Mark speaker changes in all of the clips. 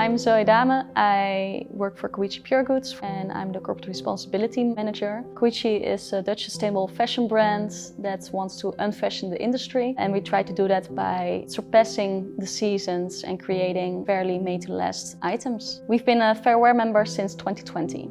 Speaker 1: I'm Zoé Daemen. I work for Kuyichi Pure Goods and I'm the Corporate Responsibility Manager. Kuyichi is a Dutch sustainable fashion brand that wants to unfashion the industry, and we try to do that by surpassing the seasons and creating fairly made-to-last items. We've been a Fair Wear member since 2020.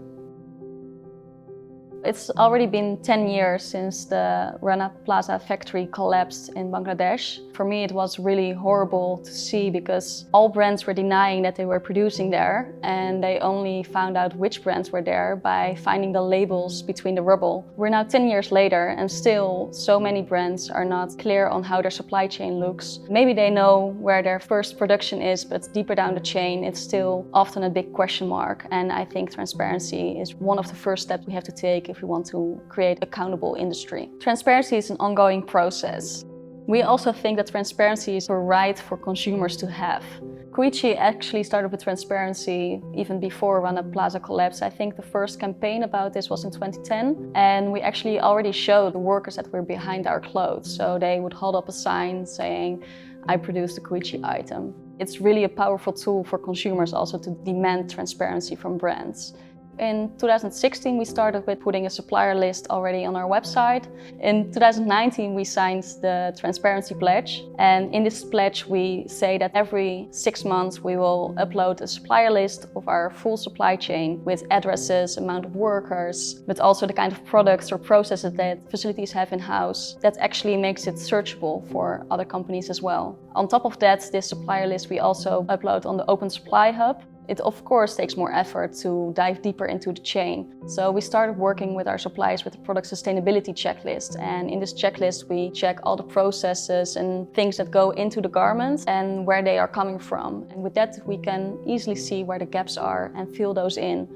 Speaker 1: It's already been 10 years since the Rana Plaza factory collapsed in Bangladesh. For me, it was really horrible to see because all brands were denying that they were producing there, and they only found out which brands were there by finding the labels between the rubble. We're now 10 years later and still so many brands are not clear on how their supply chain looks. Maybe they know where their first production is, but deeper down the chain it's still often a big question mark. And I think transparency is one of the first steps we have to take if we want to create an accountable industry. Transparency is an ongoing process. We also think that transparency is a right for consumers to have. Kuyichi actually started with transparency even before Rana Plaza collapsed. I think the first campaign about this was in 2010, and we actually already showed the workers that were behind our clothes. So they would hold up a sign saying, "I produced a Kuyichi item." It's really a powerful tool for consumers also to demand transparency from brands. In 2016, we started with putting a supplier list already on our website. In 2019, we signed the Transparency Pledge. And in this pledge, we say that every 6 months, we will upload a supplier list of our full supply chain with addresses, amount of workers, but also the kind of products or processes that facilities have in-house. That actually makes it searchable for other companies as well. On top of that, this supplier list we also upload on the Open Supply Hub. It of course takes more effort to dive deeper into the chain. So we started working with our suppliers with the product sustainability checklist. And in this checklist, we check all the processes and things that go into the garments and where they are coming from. And with that, we can easily see where the gaps are and fill those in.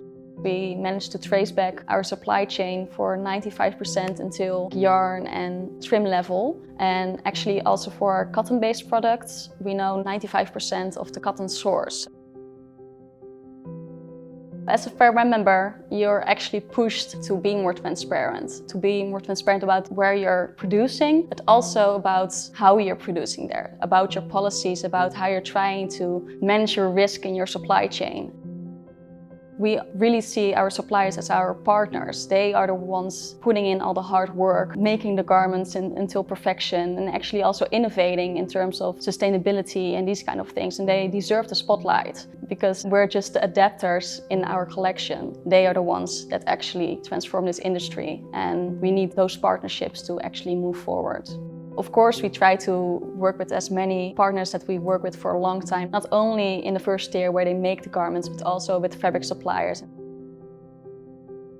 Speaker 1: We managed to trace back our supply chain for 95% until yarn and trim level. And actually also for our cotton-based products, we know 95% of the cotton source. As a Fair Wear member, you're actually pushed to be more transparent about where you're producing, but also about how you're producing there, about your policies, about how you're trying to manage your risk in your supply chain. We really see our suppliers as our partners. They are the ones putting in all the hard work, making the garments until perfection, and actually also innovating in terms of sustainability and these kind of things. And they deserve the spotlight because we're just the adapters in our collection. They are the ones that actually transform this industry, and we need those partnerships to actually move forward. Of course, we try to work with as many partners that we work with for a long time, not only in the first tier where they make the garments, but also with fabric suppliers.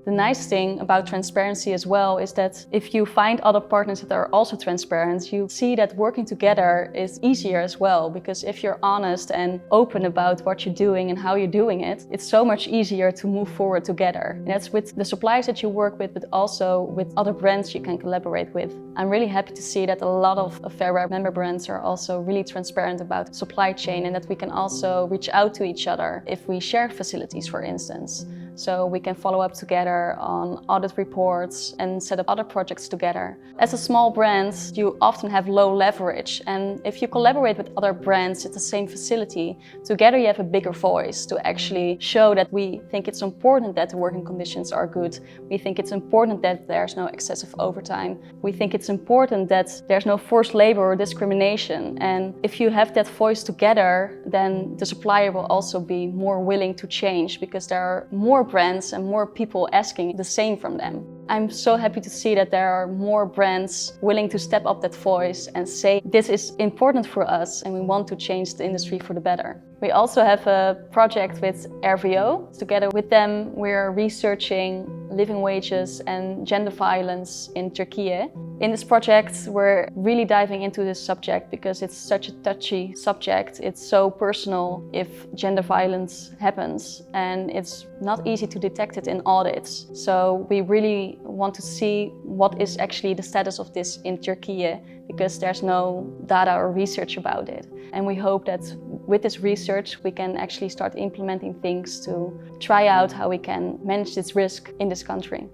Speaker 1: The nice thing about transparency as well is that if you find other partners that are also transparent, you see that working together is easier as well. Because if you're honest and open about what you're doing and how you're doing it, it's so much easier to move forward together. And that's with the suppliers that you work with, but also with other brands you can collaborate with. I'm really happy to see that a lot of Fair Wear member brands are also really transparent about supply chain, and that we can also reach out to each other if we share facilities, for instance. So we can follow up together on audit reports and set up other projects together. As a small brand, you often have low leverage. And if you collaborate with other brands at the same facility, together you have a bigger voice to actually show that we think it's important that the working conditions are good. We think it's important that there's no excessive overtime. We think it's important that there's no forced labor or discrimination. And if you have that voice together, then the supplier will also be more willing to change because there are more brands and more people asking the same from them. I'm so happy to see that there are more brands willing to step up that voice and say this is important for us and we want to change the industry for the better. We also have a project with RVO. Together with them, we're researching living wages and gender violence in Turkey. In this project, we're really diving into this subject because it's such a touchy subject. It's so personal if gender violence happens, and it's not easy to detect it in audits. So we really want to see what is actually the status of this in Turkey, because there's no data or research about it. And we hope that with this research, we can actually start implementing things to try out how we can manage this risk in this country.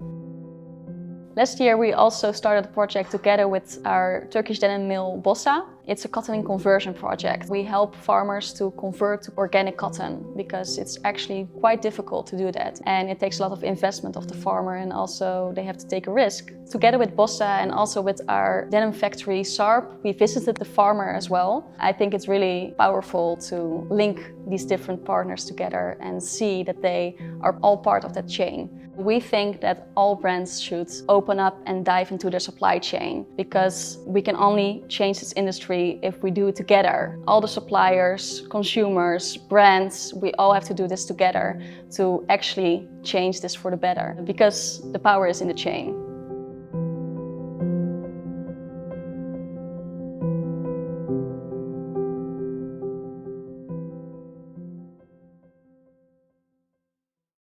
Speaker 1: Last year, we also started a project together with our Turkish denim mill Bossa. It's a cottoning conversion project. We help farmers to convert to organic cotton because it's actually quite difficult to do that. And it takes a lot of investment of the farmer, and also they have to take a risk. Together with Bossa and also with our denim factory SARP, we visited the farmer as well. I think it's really powerful to link these different partners together and see that they are all part of that chain. We think that all brands should open up and dive into their supply chain, because we can only change this industry if we do it together. All the suppliers, consumers, brands, we all have to do this together to actually change this for the better, because the power is in the chain.